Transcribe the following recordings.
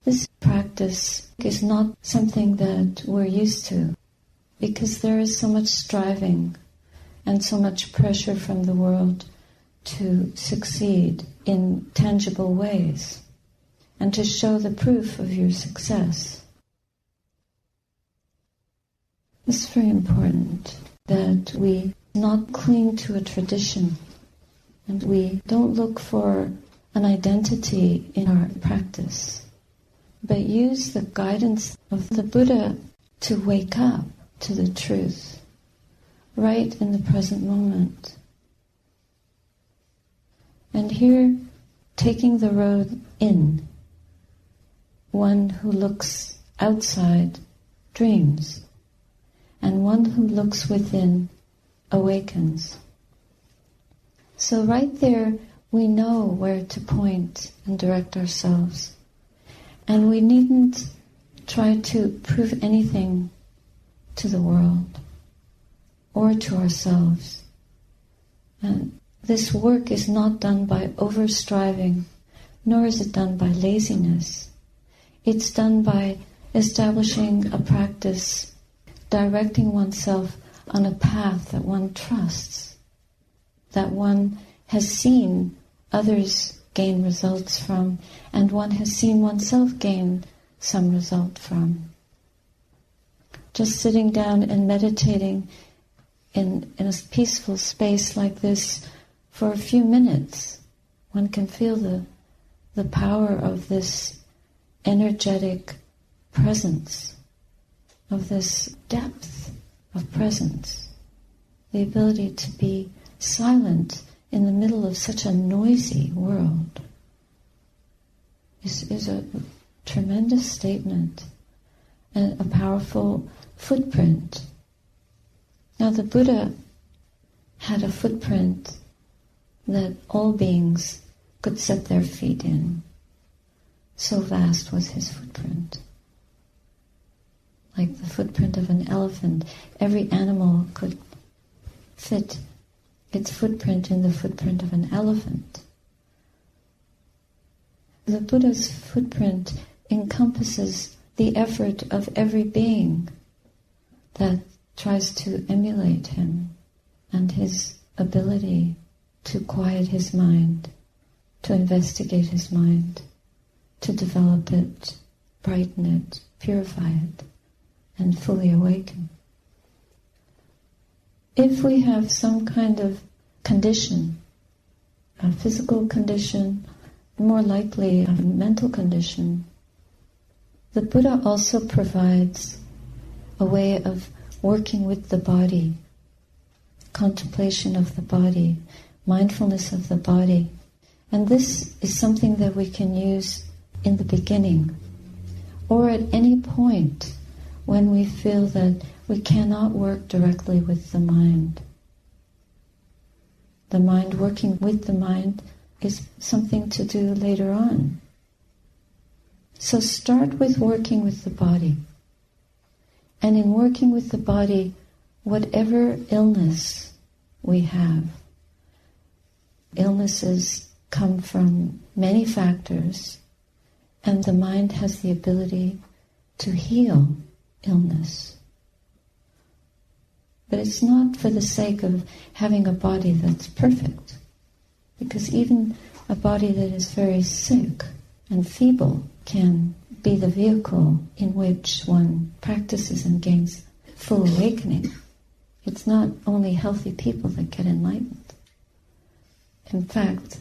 This practice is not something that we're used to, because there is so much striving and so much pressure from the world to succeed in tangible ways and to show the proof of your success. It's very important that we not cling to a tradition and we don't look for an identity in our practice, but use the guidance of the Buddha to wake up to the truth right in the present moment. And here, taking the road in, one who looks outside dreams, and one who looks within awakens. So right there, we know where to point and direct ourselves. And we needn't try to prove anything to the world or to ourselves. And this work is not done by over-striving, nor is it done by laziness. It's done by establishing a practice, directing oneself on a path that one trusts, that one has seen others gain results from, and one has seen oneself gain some result from. Just sitting down and meditating in a peaceful space like this for a few minutes, one can feel the power of this energetic presence, of this depth of presence, the ability to be silent in the middle of such a noisy world is a tremendous statement and a powerful footprint. Now the Buddha had a footprint that all beings could set their feet in. So vast was his footprint. Like the footprint of an elephant, every animal could fit its footprint in the footprint of an elephant. The Buddha's footprint encompasses the effort of every being that tries to emulate him, and his ability to quiet his mind, to investigate his mind, to develop it, brighten it, purify it, and fully awaken. If we have some kind of condition, a physical condition, more likely a mental condition, the Buddha also provides a way of working with the body, contemplation of the body, mindfulness of the body. And this is something that we can use in the beginning, or at any point when we feel that we cannot work directly with the mind. The mind working with the mind is something to do later on. So start with working with the body. And in working with the body, whatever illness we have, illnesses come from many factors, and the mind has the ability to heal illness. But it's not for the sake of having a body that's perfect, because even a body that is very sick and feeble can be the vehicle in which one practices and gains full awakening. It's not only healthy people that get enlightened. In fact,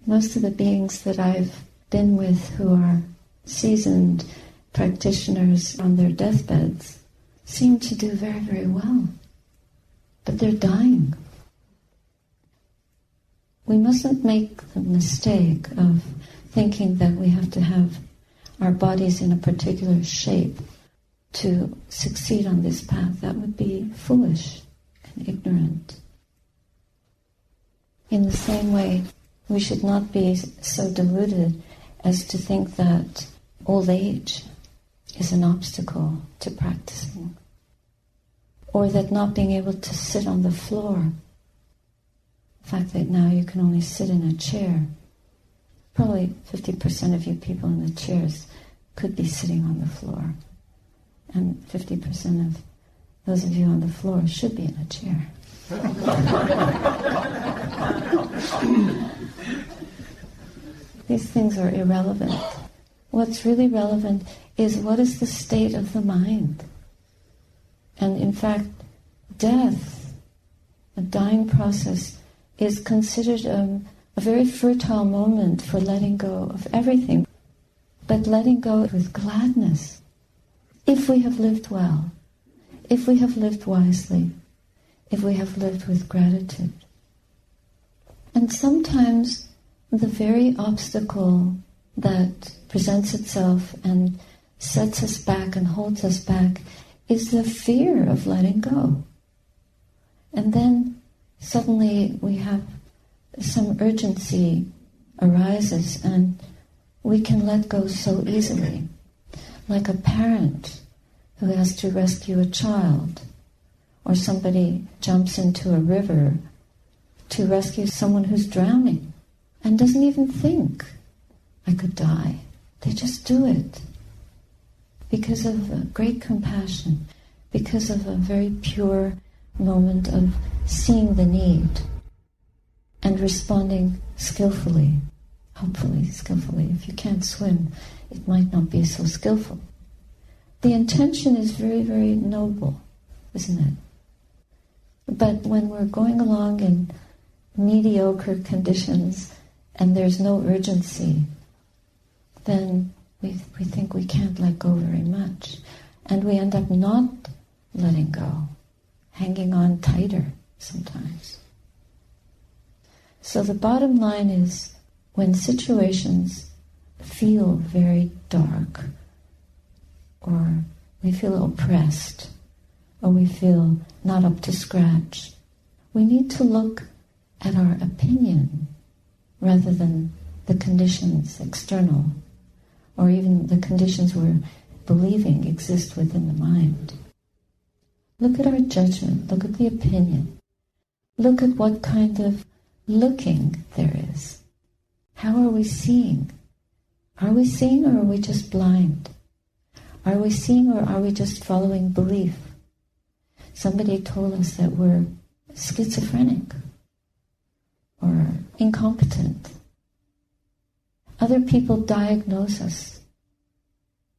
most of the beings that I've been with who are seasoned practitioners on their deathbeds seem to do very, very well. But they're dying. We mustn't make the mistake of thinking that we have to have our bodies in a particular shape to succeed on this path. That would be foolish and ignorant. In the same way, we should not be so deluded as to think that old age is an obstacle to practicing, or that not being able to sit on the floor, the fact that now you can only sit in a chair. Probably 50% of you people in the chairs could be sitting on the floor. And 50% of those of you on the floor should be in a chair. These things are irrelevant. What's really relevant is what is the state of the mind. And in fact, death, the dying process, is considered a very fertile moment for letting go of everything, but letting go with gladness. If we have lived well, if we have lived wisely, if we have lived with gratitude. And sometimes the very obstacle that presents itself and sets us back and holds us back is the fear of letting go. And then suddenly we have some urgency arises and we can let go so easily. Like a parent who has to rescue a child, or somebody jumps into a river to rescue someone who's drowning and doesn't even think, I could die. They just do it because of great compassion, because of a very pure moment of seeing the need and responding skillfully, hopefully skillfully. If you can't swim, it might not be so skillful. The intention is very, very noble, isn't it? But when we're going along in mediocre conditions and there's no urgency, then we think we can't let go very much. And we end up not letting go, hanging on tighter sometimes. So the bottom line is, when situations feel very dark, or we feel oppressed, or we feel not up to scratch, we need to look at our opinion rather than the conditions external, or even the conditions we're believing exist within the mind. Look at our judgment, look at the opinion, look at what kind of looking there is. How are we seeing? Are we seeing, or are we just blind? Are we seeing, or are we just following belief? Somebody told us that we're schizophrenic or incompetent. Other people diagnose us.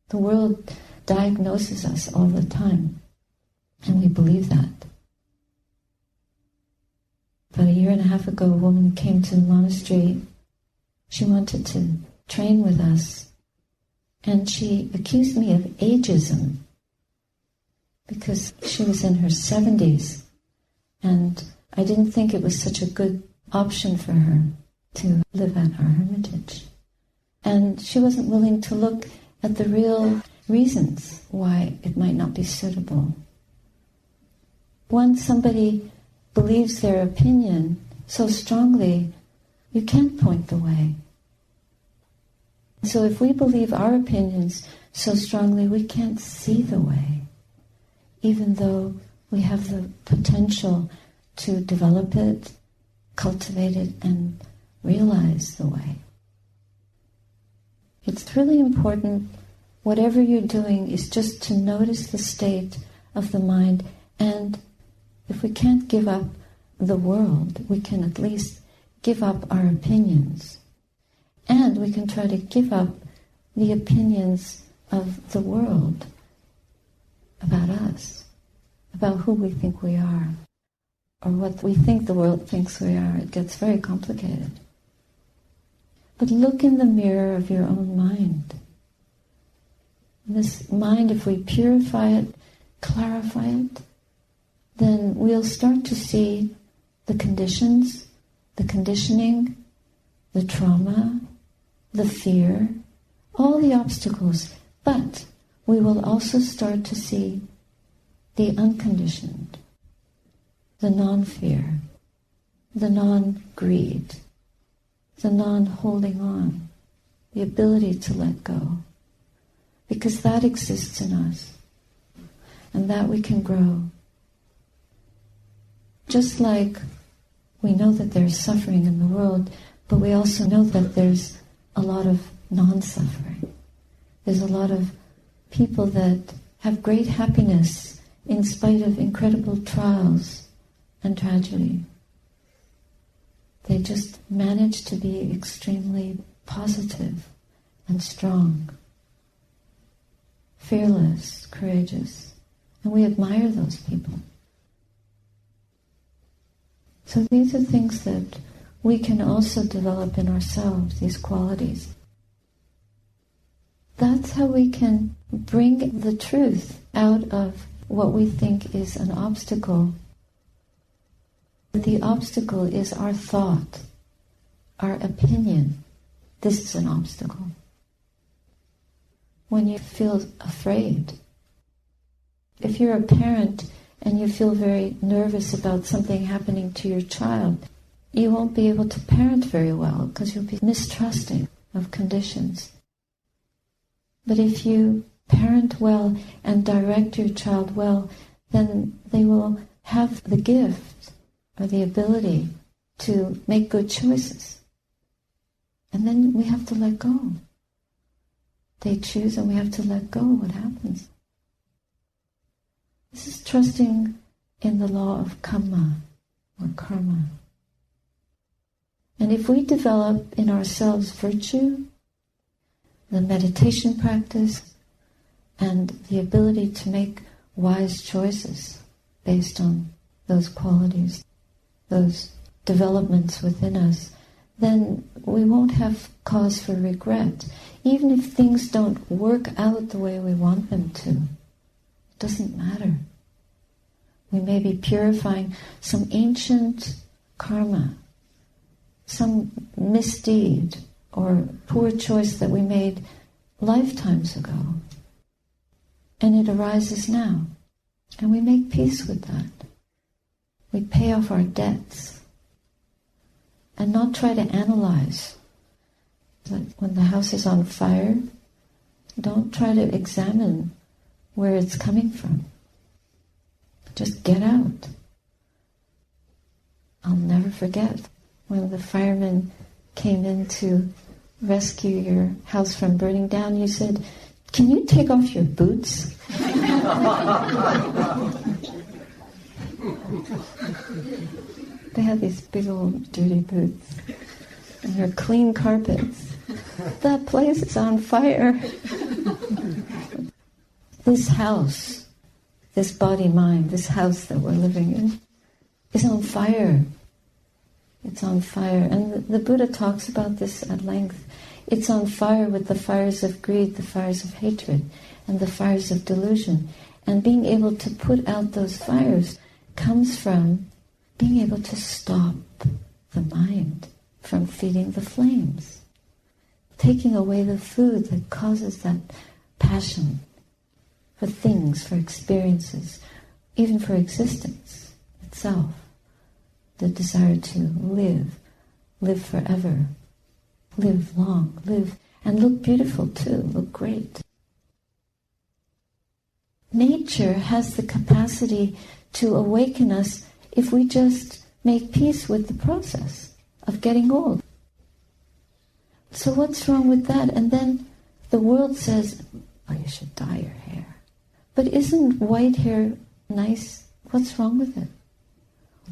The world diagnoses us all the time, and we believe that. About 1.5 years ago, a woman came to the monastery. She wanted to train with us, and she accused me of ageism because she was in her 70s, and I didn't think it was such a good option for her to live at our hermitage. And she wasn't willing to look at the real reasons why it might not be suitable. Once somebody believes their opinion so strongly, you can't point the way. So if we believe our opinions so strongly, we can't see the way, even though we have the potential to develop it, cultivate it, and realize the way. It's really important, whatever you're doing, is just to notice the state of the mind, and if we can't give up the world, we can at least give up our opinions. And we can try to give up the opinions of the world about us, about who we think we are, or what we think the world thinks we are. It gets very complicated. But look in the mirror of your own mind. This mind, if we purify it, clarify it, then we'll start to see the conditions, the conditioning, the trauma, the fear, all the obstacles. But we will also start to see the unconditioned, the non-fear, the non-greed, the non-holding on, the ability to let go. Because that exists in us, and that we can grow. Just like we know that there's suffering in the world, but we also know that there's a lot of non-suffering. There's a lot of people that have great happiness in spite of incredible trials and tragedy. They just manage to be extremely positive and strong, fearless, courageous, and we admire those people. So these are things that we can also develop in ourselves, these qualities. That's how we can bring the truth out of what we think is an obstacle. The obstacle is our thought, our opinion. This is an obstacle. When you feel afraid, if you're a parent and you feel very nervous about something happening to your child, you won't be able to parent very well because you'll be mistrusting of conditions. But if you parent well and direct your child well, then they will have the gift or the ability to make good choices. And then we have to let go. They choose and we have to let go. What happens? This is trusting in the law of karma or karma. And if we develop in ourselves virtue, the meditation practice, and the ability to make wise choices based on those qualities, those developments within us, then we won't have cause for regret. Even if things don't work out the way we want them to, it doesn't matter. We may be purifying some ancient karma, some misdeed or poor choice that we made lifetimes ago. And it arises now. And we make peace with that. We pay off our debts. And not try to analyze. Like when the house is on fire, don't try to examine where it's coming from. Just get out. I'll never forget when the firemen came in to rescue your house from burning down, you said, "Can you take off your boots?" They had these big old dirty boots and their clean carpets. That place is on fire. This house, this body-mind, this house that we're living in, is on fire. It's on fire. And the Buddha talks about this at length. It's on fire with the fires of greed, the fires of hatred, and the fires of delusion. And being able to put out those fires comes from being able to stop the mind from feeding the flames. Taking away the food that causes that passion for things, for experiences, even for existence itself. The desire to live forever, live long, live and look beautiful too, look great. Nature has the capacity to awaken us if we just make peace with the process of getting old. So what's wrong with that? And then the world says, "Oh, you should dye your hair." But isn't white hair nice? What's wrong with it?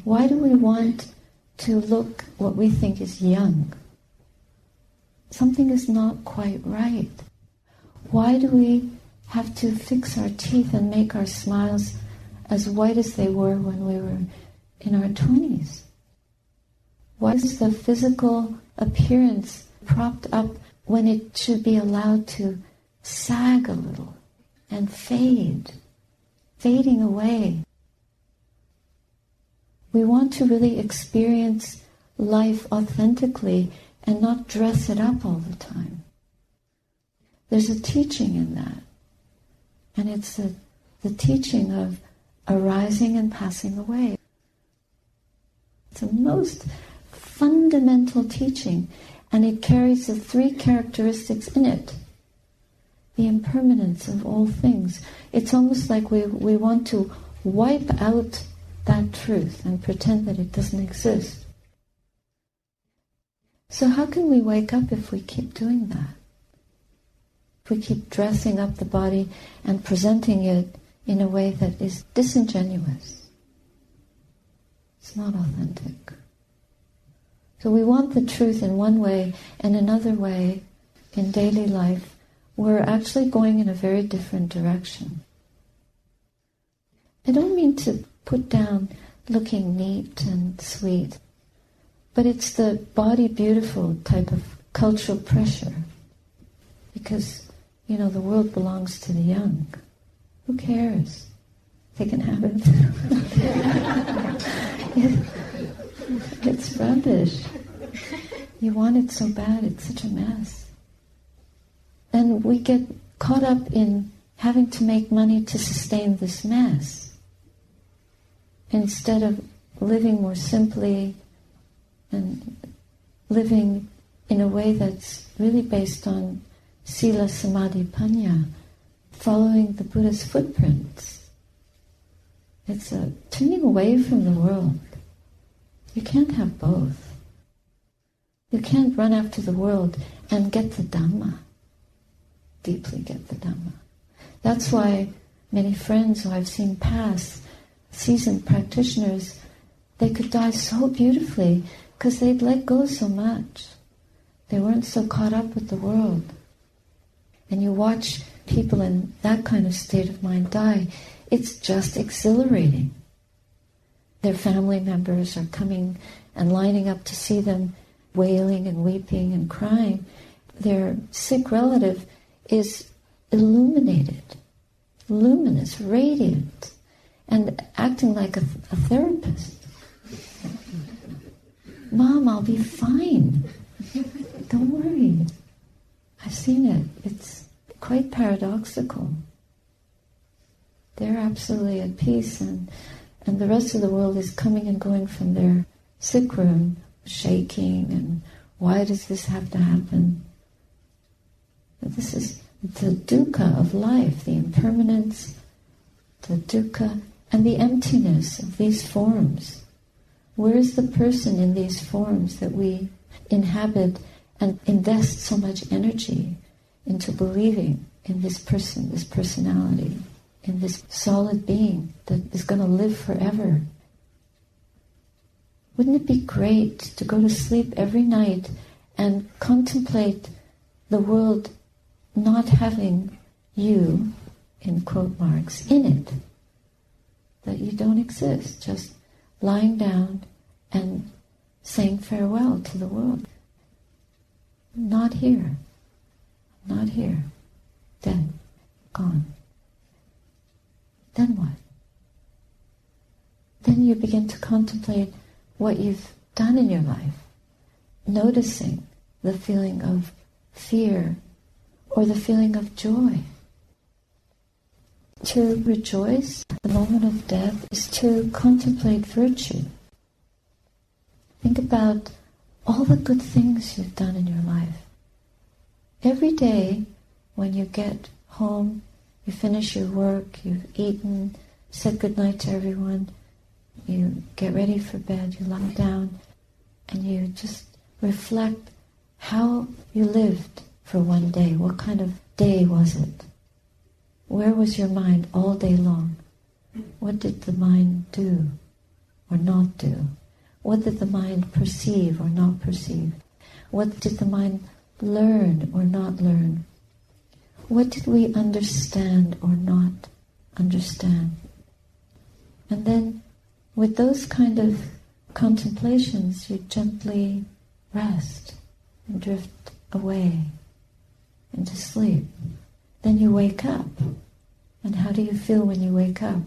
Why do we want to look what we think is young? Something is not quite right. Why do we have to fix our teeth and make our smiles as white as they were when we were in our 20s? Why is the physical appearance propped up when it should be allowed to sag a little and fading away? We want to really experience life authentically and not dress it up all the time. There's a teaching in that. And it's the teaching of arising and passing away. It's the most fundamental teaching, and it carries the three characteristics in it. The impermanence of all things. It's almost like we want to wipe out that truth and pretend that it doesn't exist. So how can we wake up if we keep doing that? if we keep dressing up the body and presenting it in a way that is disingenuous, it's not authentic. So we want the truth in one way, and another way, in daily life, we're actually going in a very different direction. I don't mean to put down looking neat and sweet, but it's the body beautiful type of cultural pressure. Because, the world belongs to the young. Who cares? They can have it. It's rubbish. You want it so bad, it's such a mess. And we get caught up in having to make money to sustain this mess, instead of living more simply and living in a way that's really based on Sila, Samadhi, Panya, following the Buddha's footprints. It's a turning away from the world. You can't have both. You can't run after the world and get the Dhamma, deeply get the Dhamma. That's why many friends who I've seen pass, seasoned practitioners, they could die so beautifully because they'd let go so much. They weren't so caught up with the world. And you watch people in that kind of state of mind die, it's just exhilarating. Their family members are coming and lining up to see them, wailing and weeping and crying. Their sick relative is illuminated, luminous, radiant, and acting like a therapist. Mom, I'll be fine. Don't worry. I've seen it. It's quite paradoxical. They're absolutely at peace, and the rest of the world is coming and going from their sick room, shaking, and why does this have to happen? But this is the dukkha of life, the impermanence, the dukkha, and the emptiness of these forms. Where is the person in these forms that we inhabit and invest so much energy into believing in this person, this personality, in this solid being that is going to live forever? Wouldn't it be great to go to sleep every night and contemplate the world not having you, in quote marks, in it? That you don't exist, just lying down and saying farewell to the world. Not here. Not here. Dead. Gone. Then what? Then you begin to contemplate what you've done in your life, noticing the feeling of fear or the feeling of joy. To rejoice at the moment of death is to contemplate virtue. Think about all the good things you've done in your life. Every day when you get home, you finish your work, you've eaten, said goodnight to everyone, you get ready for bed, you lie down, and you just reflect how you lived for one day. What kind of day was it? Where was your mind all day long? What did the mind do or not do? What did the mind perceive or not perceive? What did the mind learn or not learn? What did we understand or not understand? And then with those kind of contemplations, you gently rest and drift away into sleep. Then you wake up. And how do you feel when you wake up?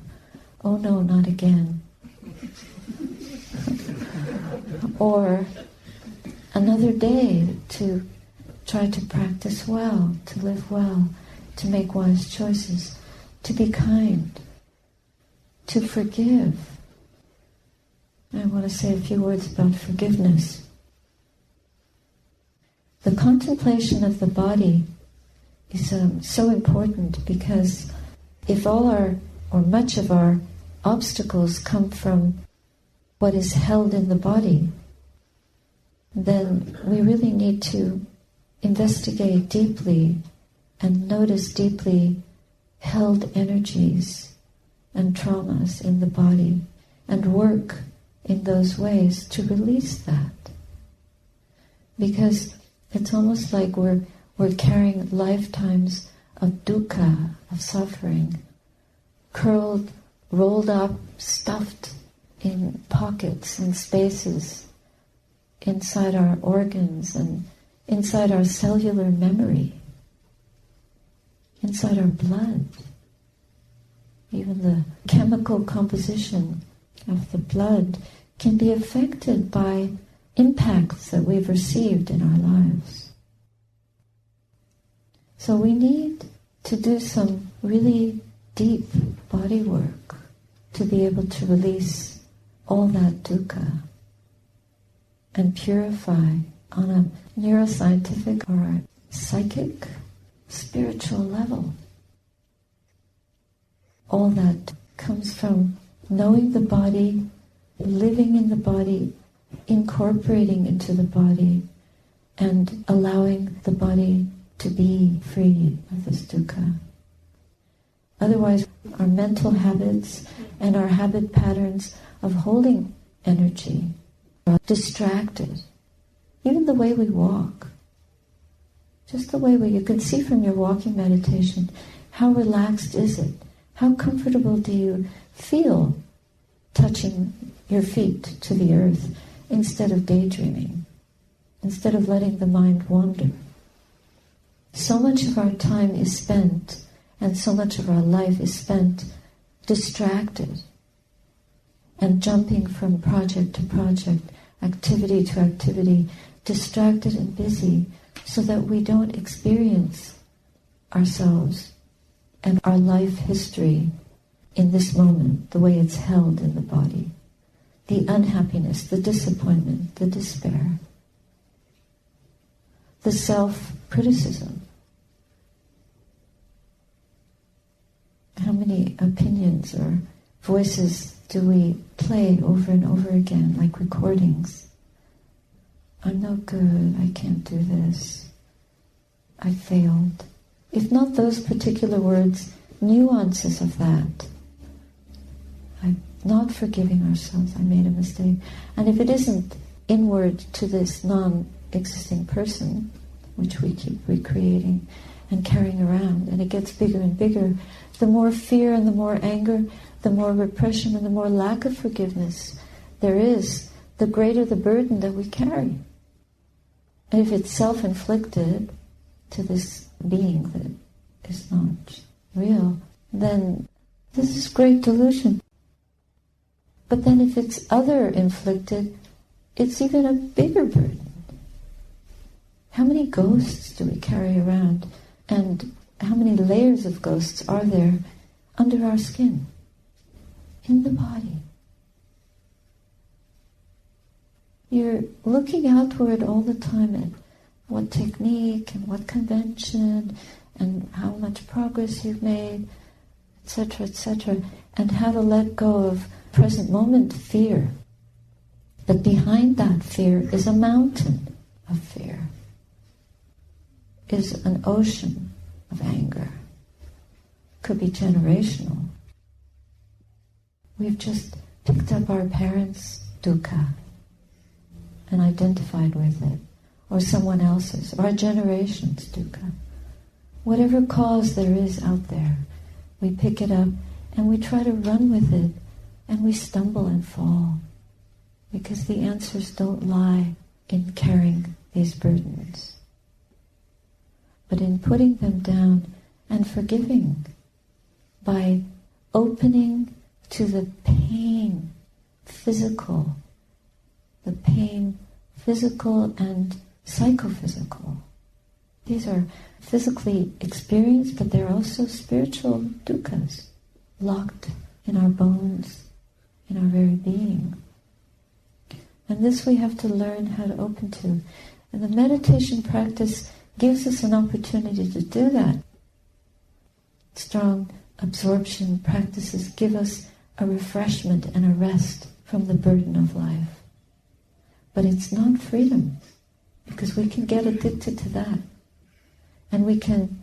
Oh no, not again. Or another day to try to practice well, to live well, to make wise choices, to be kind, to forgive. I want to say a few words about forgiveness. The contemplation of the body is so important, because if all our, or much of our obstacles come from what is held in the body, then we really need to investigate deeply and notice deeply held energies and traumas in the body and work in those ways to release that. Because it's almost like we're carrying lifetimes of dukkha, of suffering, curled, rolled up, stuffed in pockets and spaces inside our organs and inside our cellular memory, inside our blood. Even the chemical composition of the blood can be affected by impacts that we've received in our lives. So we need to do some really deep body work to be able to release all that dukkha and purify on a neuroscientific or psychic, spiritual level. All that comes from knowing the body, living in the body, incorporating into the body, and allowing the body to be free of this dukkha. Otherwise, our mental habits and our habit patterns of holding energy are distracted. Even the way we walk. Just the way you can see from your walking meditation, how relaxed is it? How comfortable do you feel touching your feet to the earth instead of daydreaming, instead of letting the mind wander? So much of our time is spent, and so much of our life is spent distracted and jumping from project to project, activity to activity, distracted and busy, so that we don't experience ourselves and our life history in this moment, the way it's held in the body. The unhappiness, the disappointment, the despair, the self-criticism. How many opinions or voices do we play over and over again, like recordings? I'm no good, I can't do this, I failed. If not those particular words, nuances of that. I'm not forgiving ourselves, I made a mistake. And if it isn't inward to this non-existing person, which we keep recreating and carrying around, and it gets bigger and bigger, the more fear and the more anger, the more repression and the more lack of forgiveness there is, the greater the burden that we carry. And if it's self-inflicted to this being that is not real, then this is great delusion. But then if it's other-inflicted, it's even a bigger burden. How many ghosts do we carry around? And how many layers of ghosts are there under our skin, in the body? You're looking outward all the time at what technique and what convention and how much progress you've made, etc., and how to let go of present moment fear. But behind that fear is a mountain of fear, is an ocean of anger. Could be generational. We've just picked up our parents' dukkha and identified with it, or someone else's, or a generation's dukkha. Whatever cause there is out there, we pick it up and we try to run with it, and we stumble and fall, because the answers don't lie in carrying these burdens, but in putting them down and forgiving by opening to the pain, physical and psychophysical. These are physically experienced, but they're also spiritual dukkhas, locked in our bones, in our very being. And this we have to learn how to open to. And the meditation practice gives us an opportunity to do that. Strong absorption practices give us a refreshment and a rest from the burden of life. But it's not freedom, because we can get addicted to that. And we can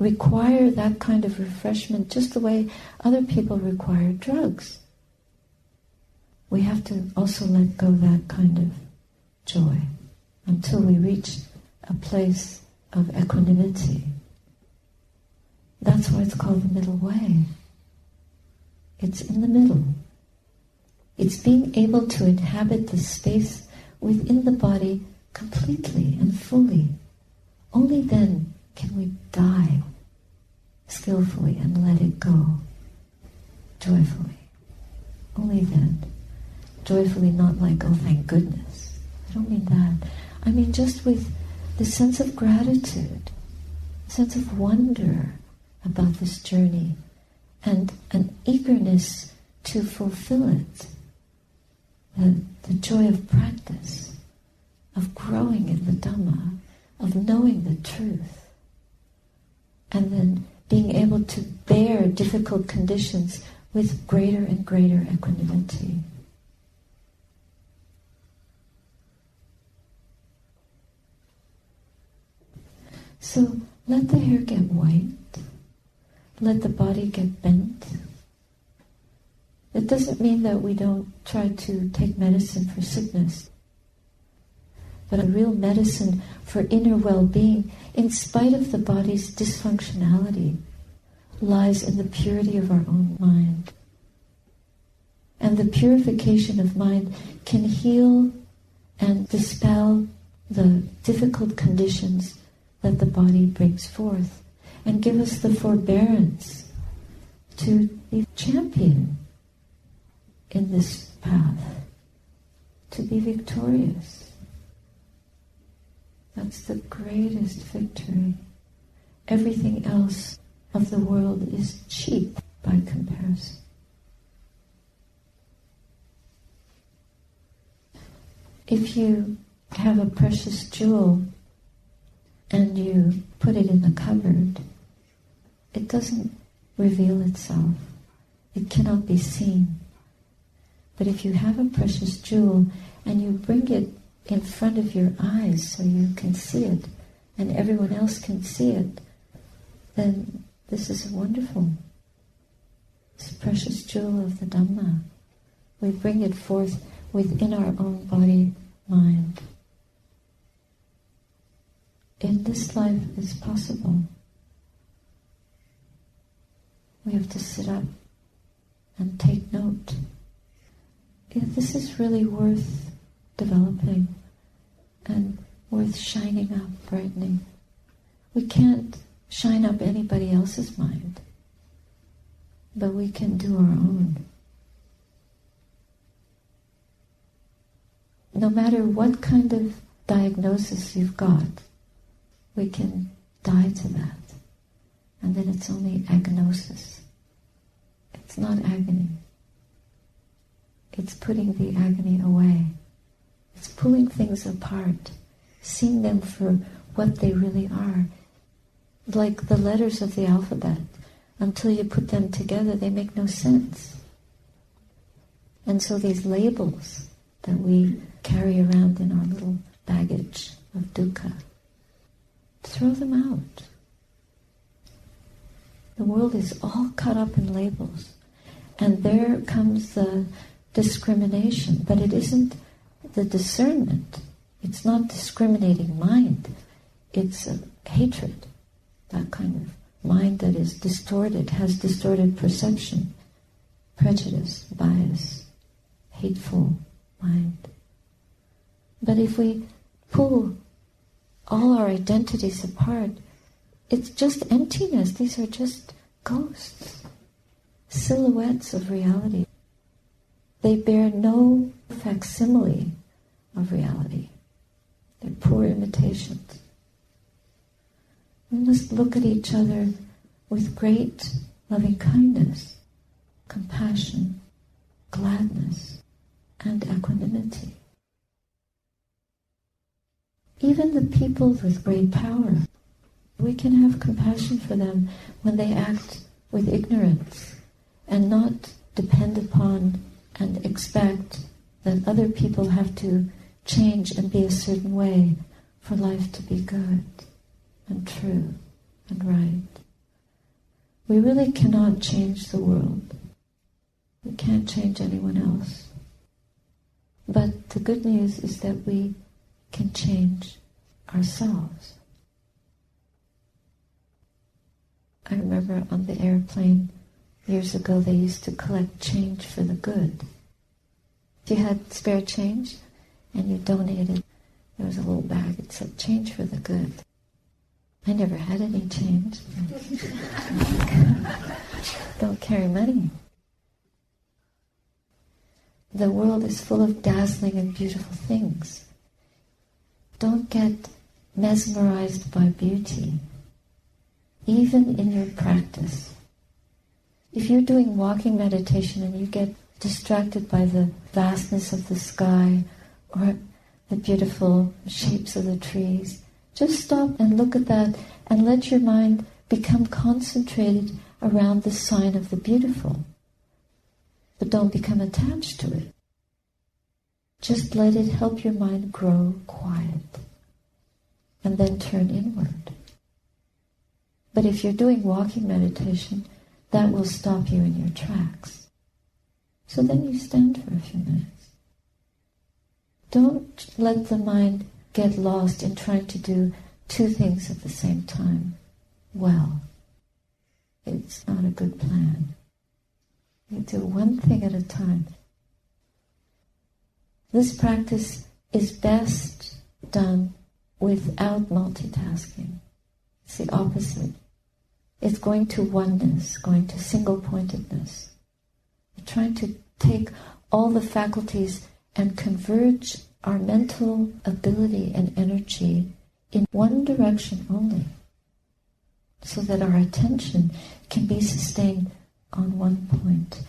require that kind of refreshment just the way other people require drugs. We have to also let go that kind of joy until we reach a place of equanimity. That's why it's called the middle way. It's in the middle. It's being able to inhabit the space within the body completely and fully. Only then can we die skillfully and let it go joyfully. Only then. Joyfully, not like, oh thank goodness. I don't mean that. I mean just with the sense of gratitude, a sense of wonder about this journey, and an eagerness to fulfill it. The joy of practice, of growing in the Dhamma, of knowing the truth, and then being able to bear difficult conditions with greater and greater equanimity. So let the hair get white, let the body get bent. It doesn't mean that we don't try to take medicine for sickness, but a real medicine for inner well-being, in spite of the body's dysfunctionality, lies in the purity of our own mind. And the purification of mind can heal and dispel the difficult conditions that the body brings forth, and give us the forbearance to be champion in this path, to be victorious. That's the greatest victory. Everything else of the world is cheap by comparison. If you have a precious jewel and you put it in the cupboard, it doesn't reveal itself. It cannot be seen. But if you have a precious jewel and you bring it in front of your eyes so you can see it and everyone else can see it, then this is wonderful. It's a precious jewel of the Dhamma. We bring it forth within our own body, mind. In this life is possible. We have to sit up and take note. This is really worth developing and worth shining up, brightening. We can't shine up anybody else's mind, but we can do our own. No matter what kind of diagnosis you've got, we can die to that. And then it's only agnosis. It's not agony. It's putting the agony away. It's pulling things apart, seeing them for what they really are. Like the letters of the alphabet. Until you put them together, they make no sense. And so these labels that we carry around in our little baggage of dukkha, throw them out. The world is all cut up in labels. And there comes the discrimination. But it isn't the discernment. It's not discriminating mind. It's a hatred. That kind of mind that is distorted, has distorted perception, prejudice, bias, hateful mind. But if we pull all our identities apart, it's just emptiness. These are just ghosts, silhouettes of reality. They bear no facsimile of reality. They're poor imitations. We must look at each other with great loving kindness, compassion, gladness, and equanimity. Even the people with great power, we can have compassion for them when they act with ignorance and not depend upon and expect that other people have to change and be a certain way for life to be good and true and right. We really cannot change the world. We can't change anyone else. But the good news is that we can change ourselves. I remember on the airplane years ago they used to collect change for the good. If you had spare change and you donated, there was a little bag that said change for the good. I never had any change. Don't carry money. The world is full of dazzling and beautiful things. Don't get mesmerized by beauty, even in your practice. If you're doing walking meditation and you get distracted by the vastness of the sky or the beautiful shapes of the trees, just stop and look at that and let your mind become concentrated around the sign of the beautiful. But don't become attached to it. Just let it help your mind grow quiet and then turn inward. But if you're doing walking meditation, that will stop you in your tracks. So then you stand for a few minutes. Don't let the mind get lost in trying to do two things at the same time. Well, it's not a good plan. You do one thing at a time. This practice is best done without multitasking. It's the opposite. It's going to oneness, going to single-pointedness. We're trying to take all the faculties and converge our mental ability and energy in one direction only, so that our attention can be sustained on one point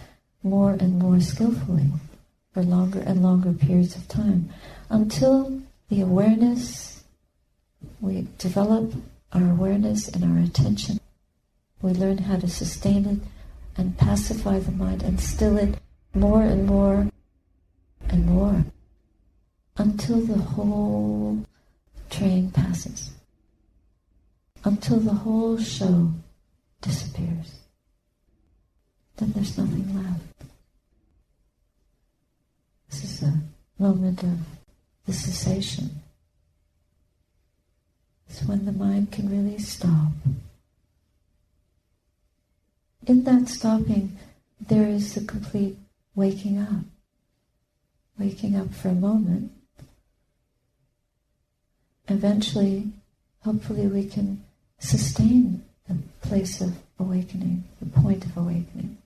more and more skillfully for longer and longer periods of time, until the awareness, we develop our awareness and our attention. We learn how to sustain it and pacify the mind and still it more and more and more until the whole train passes, until the whole show disappears. Then there's nothing left. This is a moment of the cessation. It's when the mind can really stop. In that stopping, there is the complete waking up. Waking up for a moment. Eventually, hopefully we can sustain the place of awakening, the point of awakening.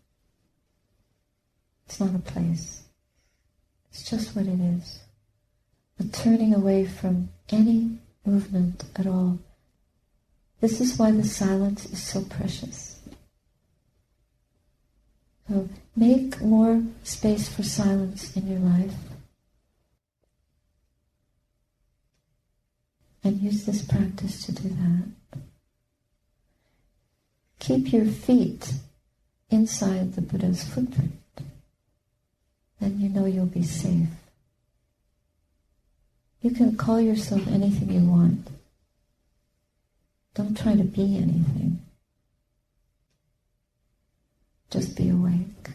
It's not a place. It's just what it is. A turning away from any movement at all. This is why the silence is so precious. So make more space for silence in your life. And use this practice to do that. Keep your feet inside the Buddha's footprint. Then you know you'll be safe. You can call yourself anything you want. Don't try to be anything. Just be awake.